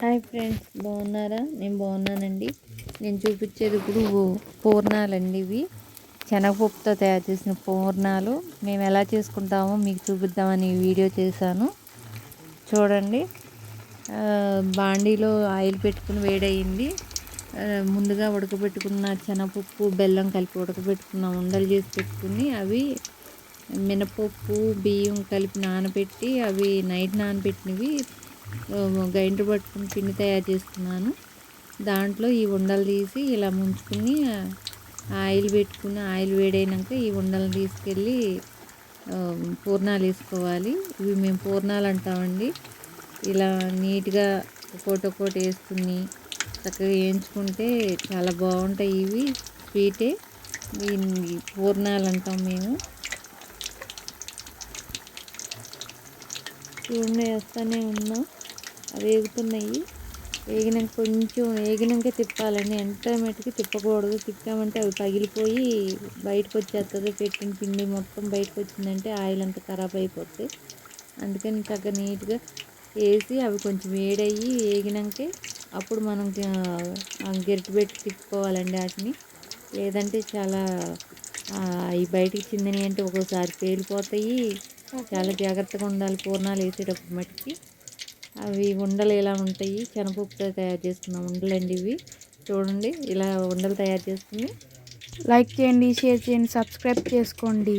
Hi friends, బాగున్నారా? నేను బాగున్నానండి. నేను చూపించేది ఇప్పుడు పూర్ణాలండి. ఇవి శనగపప్పుతో తయారు చేసిన పూర్ణాలు. మేము ఎలా చేసుకుంటామో మీకు చూపిద్దామని వీడియో చేశాను, చూడండి. బాండీలో ఆయిల్ పెట్టుకుని వేడయింది. ముందుగా ఉడకబెట్టుకున్న శనగపప్పు బెల్లం కలిపి ఉడకబెట్టుకున్న ఉండలు చేసి పెట్టుకుని, అవి మినపప్పు బియ్యం కలిపి నానబెట్టి, అవి నైట్ నానబెట్టినవి గ్రైండర్ పట్టుకుని పిండి తయారు చేసుకున్నాను. దాంట్లో ఈ ఉండలు తీసి ఇలా ముంచుకుని ఆయిల్ పెట్టుకుని, ఆయిల్ వేడైనాక ఈ ఉండలు తీసుకెళ్ళి పూర్ణాలు వేసుకోవాలి. ఇవి మేము పూర్ణాలు అంటామండి. ఇలా నీట్గా ఒక్కోటి వేసుకుని చక్కగా వేయించుకుంటే చాలా బాగుంటాయి. ఇవి స్వీటే, దీన్ని పూర్ణాలు అంటాం మేము. చూడండి, వేస్తూనే ఉన్నాం. అవి వేగుతున్నాయి. కొంచెం వేగినాక తిప్పాలండి. ఎంత మట్టుకు తిప్పకూడదు. తిప్పామంటే అవి పగిలిపోయి బయటకు వచ్చేస్తుంది. పెట్టిన పిండి మొత్తం బయటకు వచ్చిందంటే ఆయిల్ అంతా ఖరాబ్ అయిపోతుంది. అందుకని చక్కగా నీట్గా వేసి అవి కొంచెం వేడయ్యి వేగినాకే అప్పుడు మనం గరిటె పెట్టి తిప్పుకోవాలండి వాటిని. లేదంటే చాలా అవి బయటికి చిందని అంటే ఒక్కోసారి పేలిపోతాయి. చాలా జాగ్రత్తగా ఉండాలి పూర్ణాలు వేసేటప్పుడు మట్టుకి. అవి ఉండలు ఇలా ఉంటాయి. శనగపప్పుతో తయారు చేసుకున్న ఉండలండి ఇవి. చూడండి, ఇలా ఉండలు తయారు చేసుకుని లైక్ చేయండి, షేర్ చేయండి, సబ్స్క్రైబ్ చేసుకోండి.